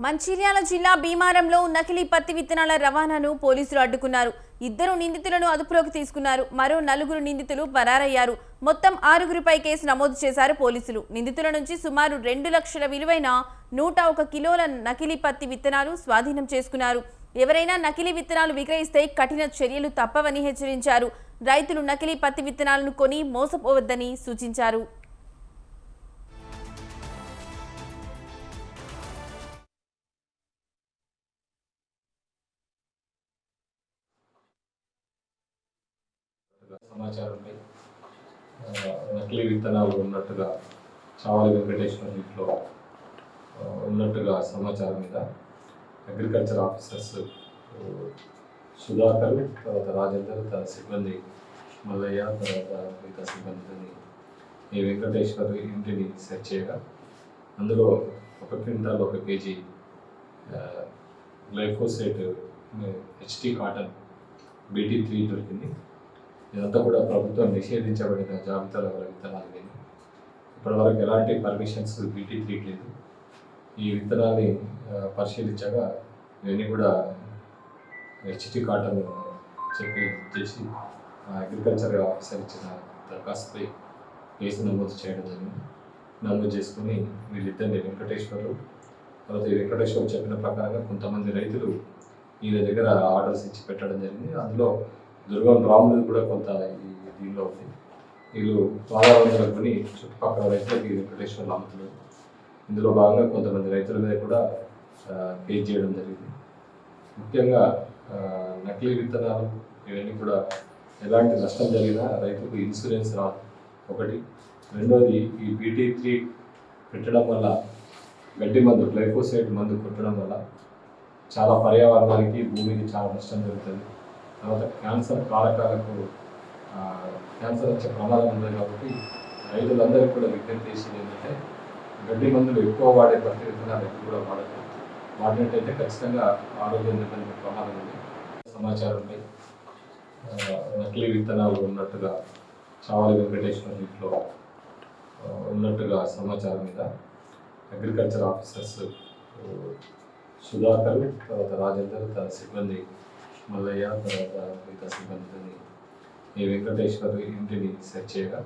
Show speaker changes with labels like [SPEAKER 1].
[SPEAKER 1] మంచిర్యాల జిల్లా భీమారంలో నకిలీ పత్తి విత్తనాల రవాణాను పోలీసులు అడ్డుకున్నారు. 2 నిందితులను అదుపులోకి తీసుకున్నారు. మరో 4 నిందితులు పరారయ్యారు. మొత్తం 6గురిపై కేసు నమోదు చేశారు పోలీసులు. నిందితుల నుంచి సుమారు 2 లక్షల విలువైన 101 కిలోల నకిలీ పత్తి విత్తనాలు స్వాధీనం చేసుకున్నారు. ఎవరైనా నకిలీ విత్తనాలు విక్రయిస్తే కఠిన చర్యలు తప్పవని హెచ్చరించారు. రైతులు నకిలీ పత్తి విత్తనాలను కొని మోసపోవద్దని సూచించారు.
[SPEAKER 2] సమాచారంపై నకిలీ విత్తనాలు ఉన్నట్టుగా చావలి వెంకటేశ్వర ఇంట్లో ఉన్నట్టుగా సమాచారం మీద అగ్రికల్చర్ ఆఫీసర్స్ సుధాకర్, తర్వాత రాజేందర్, తన సిబ్బంది మల్లయ్య, తర్వాత మిగతా సిబ్బందిని ఈ వెంకటేశ్వర్ ఇంటిని సెర్చ్ చేయగా అందులో 1 quintal 1 KG glyphosate HT cotton BT3 దొరికింది. ఇదంతా కూడా ప్రభుత్వం నిషేధించబడిన జాబితాలో గల విత్తనాలు. కానీ ఇప్పటివరకు ఎలాంటి పర్మిషన్స్ BT3 లేదు. ఈ విత్తనాన్ని పరిశీలించగా ఇవన్నీ కూడా హెచ్టీ కాటన్ చేసి అగ్రికల్చర్ ఆఫీసర్ ఇచ్చిన దరఖాస్తుపై కేసు నమోదు చేయడం జరిగింది. నమోదు చేసుకుని వీళ్ళిద్దరిని వెంకటేశ్వరు, తర్వాత ఈ వెంకటేశ్వరు చెప్పిన ప్రకారంగా కొంతమంది రైతులు ఈయన దగ్గర ఆర్డర్స్ ఇచ్చి పెట్టడం జరిగింది. అందులో దుర్గం రాములు కూడా కొంత దీనిలో ఉంది. వీళ్ళు 1200 కొని చుట్టుపక్కల రైతులకు ఈ వెంకటేశ్వర్లు అమ్ముతున్నారు. ఇందులో భాగంగా కొంతమంది రైతుల మీద కూడా కేసు చేయడం జరిగింది. ముఖ్యంగా నకిలీ విత్తనాలు ఇవన్నీ కూడా ఎలాంటి నష్టం జరిగినా రైతుకు ఇన్సూరెన్స్ రాదు ఒకటి. రెండోది ఈ BT3 పెట్టడం వల్ల గడ్డి మందు గ్లైఫోసేట్ మందు కొట్టడం వల్ల చాలా పర్యావరణానికి భూమికి చాలా నష్టం జరుగుతుంది. తర్వాత క్యాన్సర్ కారకాలకు క్యాన్సర్ వచ్చే ప్రమాదం ఉంది. కాబట్టి రైతులందరికీ కూడా విజ్ఞప్తి చేసేది ఏంటంటే గడ్డి మందులు ఎక్కువ వాడే పత్తి విత్తనాలు ఎక్కువ కూడా వాడతారు. వాడినట్టయితే ఖచ్చితంగా ఆరోగ్యం దెబ్బతినే ప్రమాదం ఉంది. సమాచారంపై నకిలీ విత్తనాలు ఉన్నట్టుగా చావలి వెంకటేశ్వర ఇంట్లో ఉన్నట్టుగా సమాచారం మీద అగ్రికల్చర్ ఆఫీసర్స్ సుధాకర్, తర్వాత రాజేందర్, తన సిబ్బంది మల్లయ్య, తర్వాత మిగతా సిబ్బందిని ఈ వెంకటేశ్వర్ ఇంటిని సెర్చ్ చేయగా